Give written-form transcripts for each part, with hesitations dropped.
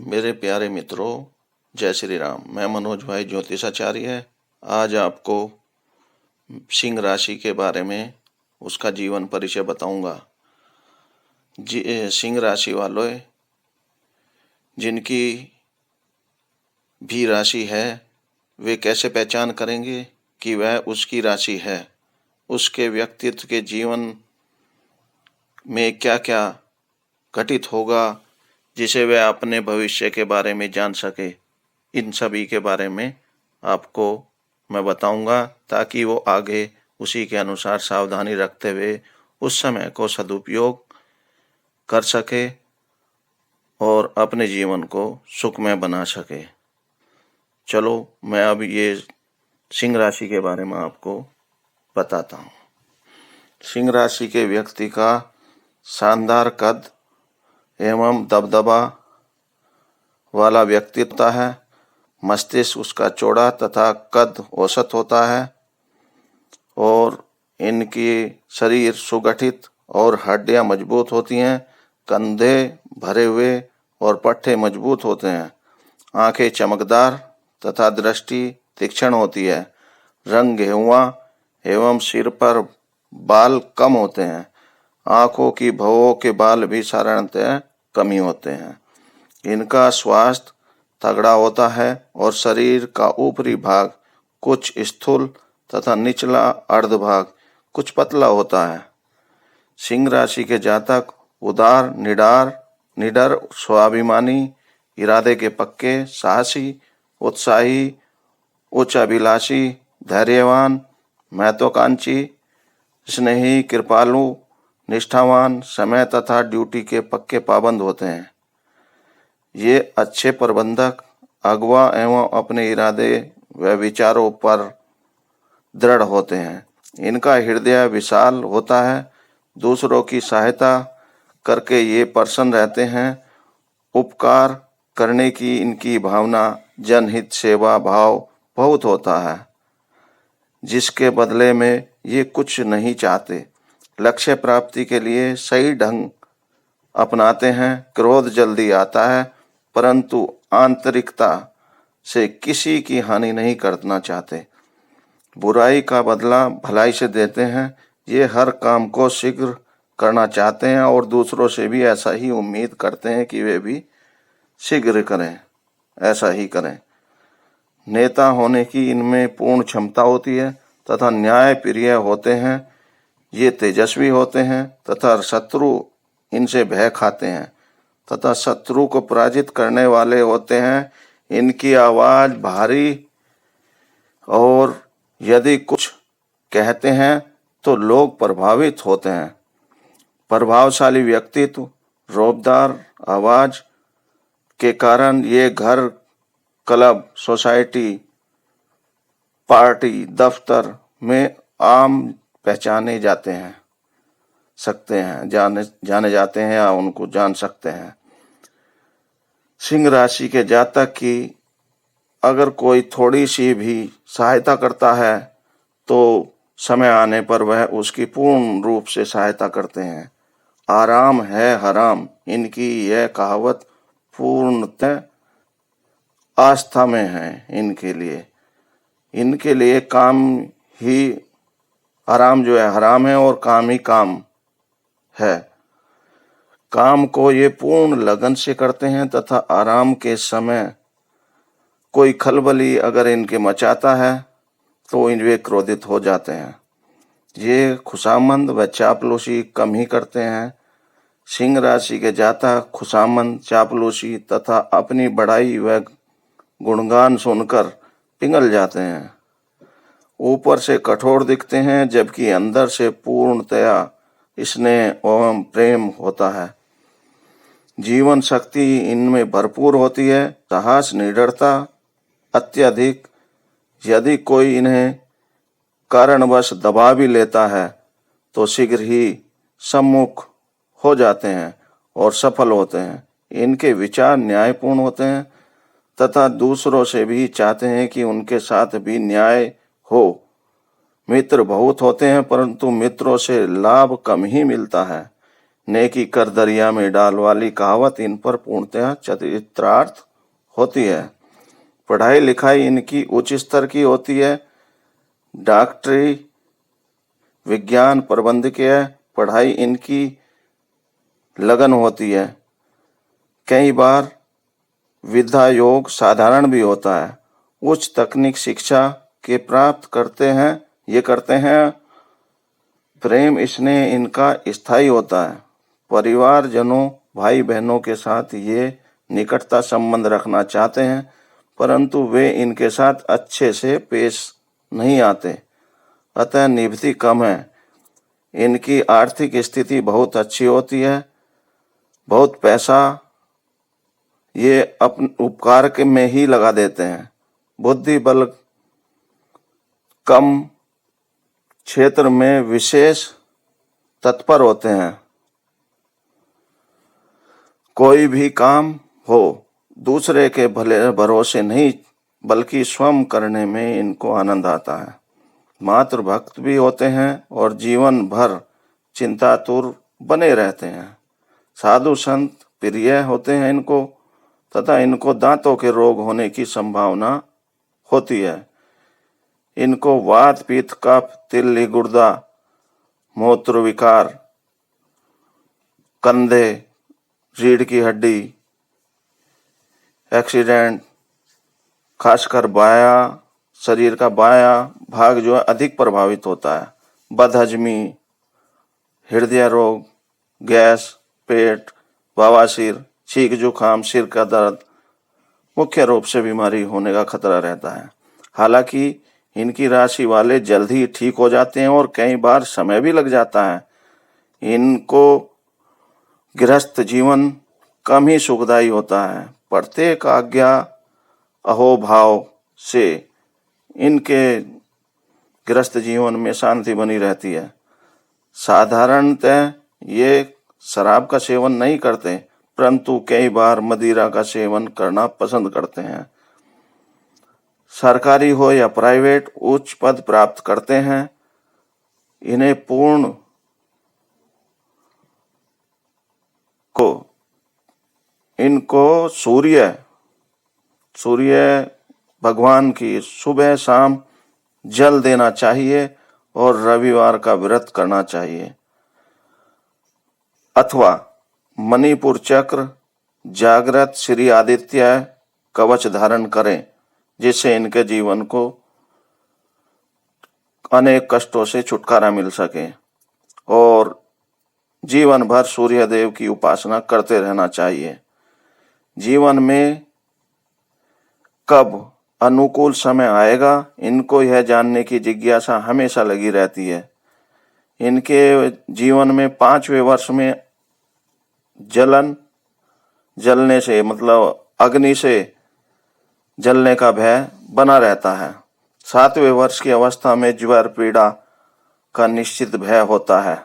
मेरे प्यारे मित्रों, जय श्री राम। मैं मनोज भाई ज्योतिषाचार्य आज आपको सिंह राशि के बारे में उसका जीवन परिचय बताऊंगा। सिंह राशि वालों, जिनकी भी राशि है वे कैसे पहचान करेंगे कि वह उसकी राशि है। उसके व्यक्तित्व के जीवन में क्या क्या घटित होगा जिसे वह अपने भविष्य के बारे में जान सके। इन सभी के बारे में आपको मैं बताऊंगा ताकि वो आगे उसी के अनुसार सावधानी रखते हुए उस समय को सदुपयोग कर सके और अपने जीवन को सुखमय बना सके। चलो मैं अब ये सिंह राशि के बारे में आपको बताता हूँ। सिंह राशि के व्यक्ति का शानदार कद एवं दबदबा वाला व्यक्तित्व है। मस्तिष्क उसका चौड़ा तथा कद औसत होता है और इनकी शरीर सुगठित और हड्डियां मजबूत होती हैं। कंधे भरे हुए और पट्टे मजबूत होते हैं। आंखें चमकदार तथा दृष्टि तीक्ष्ण होती है। रंग गेहुआ एवं सिर पर बाल कम होते हैं। आंखों की भौं के बाल भी साधारणतः कमी होते हैं। इनका स्वास्थ्य तगड़ा होता है और शरीर का ऊपरी भाग कुछ स्थूल तथा निचला अर्धभाग कुछ पतला होता है। सिंह राशि के जातक उदार, निडर, स्वाभिमानी, इरादे के पक्के, साहसी, उत्साही, उच्चाभिलाषी, धैर्यवान, महत्वाकांक्षी, स्नेही, कृपालु, निष्ठावान, समय तथा ड्यूटी के पक्के पाबंद होते हैं। ये अच्छे प्रबंधक, अगुवा एवं अपने इरादे व विचारों पर दृढ़ होते हैं। इनका हृदय विशाल होता है। दूसरों की सहायता करके ये प्रसन्न रहते हैं। उपकार करने की इनकी भावना, जनहित सेवा भाव बहुत होता है, जिसके बदले में ये कुछ नहीं चाहते। लक्ष्य प्राप्ति के लिए सही ढंग अपनाते हैं। क्रोध जल्दी आता है परंतु आंतरिकता से किसी की हानि नहीं करना चाहते। बुराई का बदला भलाई से देते हैं। ये हर काम को शीघ्र करना चाहते हैं और दूसरों से भी ऐसा ही उम्मीद करते हैं कि वे भी शीघ्र करें, ऐसा ही करें। नेता होने की इनमें पूर्ण क्षमता होती है तथा न्याय प्रिय होते हैं। ये तेजस्वी होते हैं तथा शत्रु इनसे भय खाते हैं तथा शत्रु को पराजित करने वाले होते हैं। इनकी आवाज भारी और यदि कुछ कहते हैं तो लोग प्रभावित होते हैं। प्रभावशाली व्यक्तित्व, रौबदार आवाज के कारण ये घर, क्लब, सोसाइटी, पार्टी, दफ्तर में आम पहचाने जाते हैं, जाने जाते हैं या उनको जान सकते हैं। सिंह राशि के जातक की अगर कोई थोड़ी सी भी सहायता करता है तो समय आने पर वह उसकी पूर्ण रूप से सहायता करते हैं। आराम है हराम, इनकी यह कहावत पूर्णतः आस्था में है। इनके लिए काम ही आराम जो है हराम है और काम ही काम है। काम को ये पूर्ण लगन से करते हैं तथा आराम के समय कोई खलबली अगर इनके मचाता है तो वे क्रोधित हो जाते हैं। ये खुशामंद व चापलूसी कम ही करते हैं। सिंह राशि के जातक खुशामंद, चापलूसी तथा अपनी बड़ाई व गुणगान सुनकर पिघल जाते हैं। ऊपर से कठोर दिखते हैं जबकि अंदर से पूर्णतया स्नेह एवं प्रेम होता है। जीवन शक्ति इनमें भरपूर होती है। साहस, निडरता अत्यधिक। यदि कोई इन्हें कारणवश दबा भी लेता है तो शीघ्र ही सम्मुख हो जाते हैं और सफल होते हैं। इनके विचार न्यायपूर्ण होते हैं तथा दूसरों से भी चाहते हैं कि उनके साथ भी न्याय हो। मित्र बहुत होते हैं परंतु मित्रों से लाभ कम ही मिलता है। नेकी कर दरिया में डाल वाली कहावत इन पर पूर्णतः चरितार्थ होती है। पढ़ाई लिखाई इनकी उच्च स्तर की होती है। डॉक्टरी, विज्ञान, प्रबंधकीय पढ़ाई इनकी लगन होती है। कई बार विद्या योग साधारण भी होता है। उच्च तकनीक शिक्षा के प्राप्त करते हैं। प्रेम स्नेह इनका स्थायी होता है। परिवारजनों भाई बहनों के साथ ये निकटता संबंध रखना चाहते हैं, परंतु वे इनके साथ अच्छे से पेश नहीं आते, अतः निभती कम है। इनकी आर्थिक स्थिति बहुत अच्छी होती है। बहुत पैसा ये अपने उपकार के में ही लगा देते हैं। बुद्धि बल कम क्षेत्र में विशेष तत्पर होते हैं। कोई भी काम हो दूसरे के भले भरोसे नहीं बल्कि स्वयं करने में इनको आनंद आता है। मातृभक्त भी होते हैं और जीवन भर चिंतातुर बने रहते हैं। साधु संत प्रिय होते हैं इनको, तथा इनको दांतों के रोग होने की संभावना होती है। इनको वात पित्त कफ तिल्ली गुर्दा मूत्र विकार कंधे रीढ़ की हड्डी एक्सीडेंट, खासकर बायां शरीर का बायां भाग जो है अधिक प्रभावित होता है। बदहजमी, हृदय रोग, गैस, पेट, बवासीर, छींक जुखाम, सिर का दर्द मुख्य रूप से बीमारी होने का खतरा रहता है। हालांकि इनकी राशि वाले जल्द ही ठीक हो जाते हैं और कई बार समय भी लग जाता है। इनको गृहस्थ जीवन कम ही सुखदायी होता है। प्रत्येक आज्ञा अहोभाव से इनके गृहस्थ जीवन में शांति बनी रहती है। साधारणतः ये शराब का सेवन नहीं करते, परंतु कई बार मदिरा का सेवन करना पसंद करते हैं। सरकारी हो या प्राइवेट उच्च पद प्राप्त करते हैं। इन्हें पूर्ण को इनको सूर्य भगवान की सुबह शाम जल देना चाहिए और रविवार का व्रत करना चाहिए, अथवा मणिपुर चक्र जागृत श्री आदित्य कवच धारण करें, जिससे इनके जीवन को अनेक कष्टों से छुटकारा मिल सके और जीवन भर सूर्य देव की उपासना करते रहना चाहिए। जीवन में कब अनुकूल समय आएगा, इनको यह जानने की जिज्ञासा हमेशा लगी रहती है। इनके जीवन में 5वें वर्ष में जलने से मतलब अग्नि से जलने का भय बना रहता है। 7वें वर्ष की अवस्था में ज्वर पीड़ा का निश्चित भय होता है।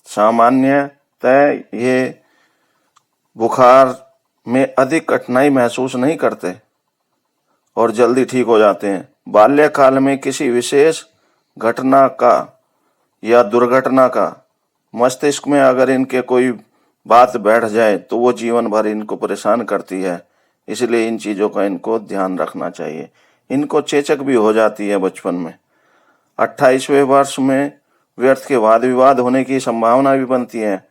सामान्यतः ये बुखार में अधिक कठिनाई महसूस नहीं करते और जल्दी ठीक हो जाते हैं। बाल्यकाल में किसी विशेष घटना का या दुर्घटना का मस्तिष्क में अगर इनके कोई बात बैठ जाए तो वो जीवन भर इनको परेशान करती है। इसलिए इन चीज़ों का इनको ध्यान रखना चाहिए। इनको चेचक भी हो जाती है बचपन में। 28वें वर्ष में व्यर्थ के वाद विवाद होने की संभावना भी बनती है।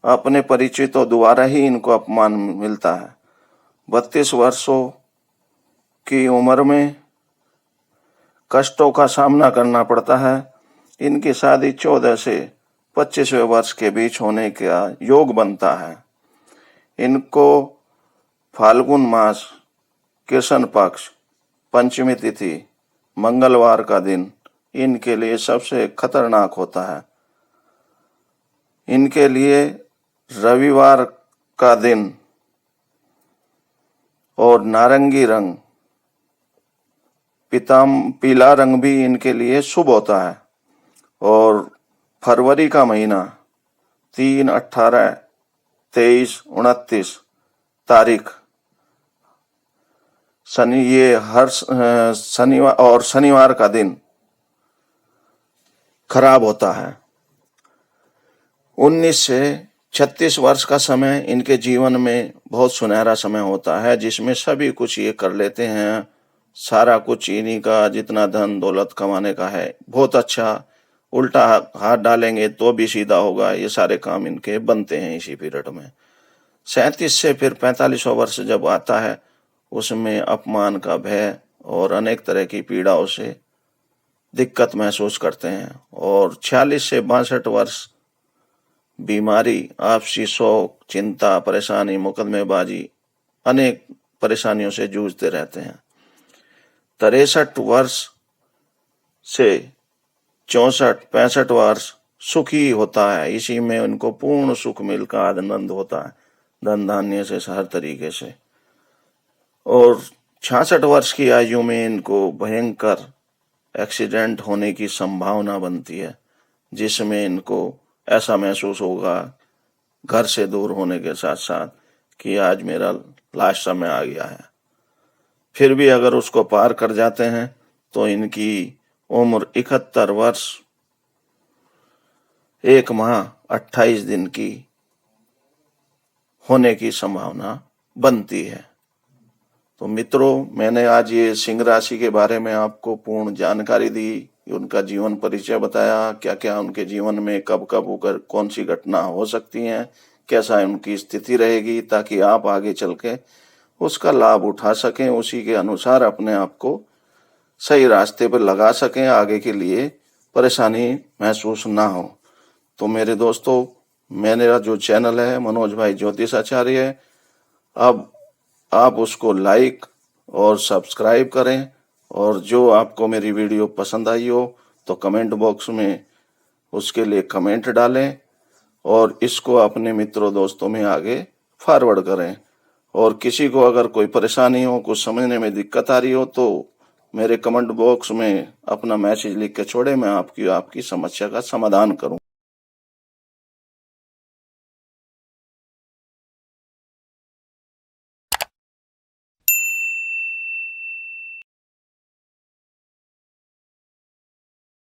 अपने परिचितों द्वारा ही इनको अपमान मिलता है। 32 वर्षों की उम्र में कष्टों का सामना करना पड़ता है। इनकी शादी 14 से 25वें वर्ष के बीच होने का योग बनता है। इनको फाल्गुन मास कृष्ण पक्ष पंचमी तिथि मंगलवार का दिन इनके लिए सबसे खतरनाक होता है। इनके लिए रविवार का दिन और नारंगी रंग पीला रंग भी इनके लिए शुभ होता है। और फरवरी का महीना 3, 18, 23, 29 तारीख शनिवार का दिन खराब होता है। 19 से 36 वर्ष का समय इनके जीवन में बहुत सुनहरा समय होता है, जिसमें सभी कुछ ये कर लेते हैं। सारा कुछ इन्हीं का, जितना धन दौलत कमाने का है, बहुत अच्छा। उल्टा हाथ डालेंगे तो भी सीधा होगा। ये सारे काम इनके बनते हैं इसी पीरियड में। 37 से फिर 45वां वर्ष जब आता है, उसमें अपमान का भय और अनेक तरह की पीड़ाओं से दिक्कत महसूस करते हैं। और 46 से 62 वर्ष बीमारी, आपसी शोक, चिंता, परेशानी, मुकदमेबाजी, अनेक परेशानियों से जूझते रहते हैं। 63 वर्ष से 64-65 वर्ष सुखी होता है। इसी में उनको पूर्ण सुख मिलकर आनंद होता है, धन धान्य से, हर तरीके से। और 66 वर्ष की आयु में इनको भयंकर एक्सीडेंट होने की संभावना बनती है, जिसमें इनको ऐसा महसूस होगा घर से दूर होने के साथ साथ कि आज मेरा लास्ट समय आ गया है। फिर भी अगर उसको पार कर जाते हैं तो इनकी उम्र 71 वर्ष 1 माह 28 दिन की होने की संभावना बनती है। तो मित्रों, मैंने आज ये सिंह राशि के बारे में आपको पूर्ण जानकारी दी, उनका जीवन परिचय बताया, क्या क्या उनके जीवन में कब कब होकर कौन सी घटना हो सकती हैं, कैसा उनकी स्थिति रहेगी, ताकि आप आगे चल के उसका लाभ उठा सकें, उसी के अनुसार अपने आप को सही रास्ते पर लगा सकें, आगे के लिए परेशानी महसूस ना हो। तो मेरे दोस्तों, मेरा जो चैनल है मनोज भाई ज्योतिष आचार्य है, अब आप उसको लाइक और सब्सक्राइब करें। और जो आपको मेरी वीडियो पसंद आई हो तो कमेंट बॉक्स में उसके लिए कमेंट डालें और इसको अपने मित्रों दोस्तों में आगे फॉरवर्ड करें। और किसी को अगर कोई परेशानी हो, कुछ समझने में दिक्कत आ रही हो, तो मेरे कमेंट बॉक्स में अपना मैसेज लिख के छोड़े, मैं आपकी समस्या का समाधान करूं।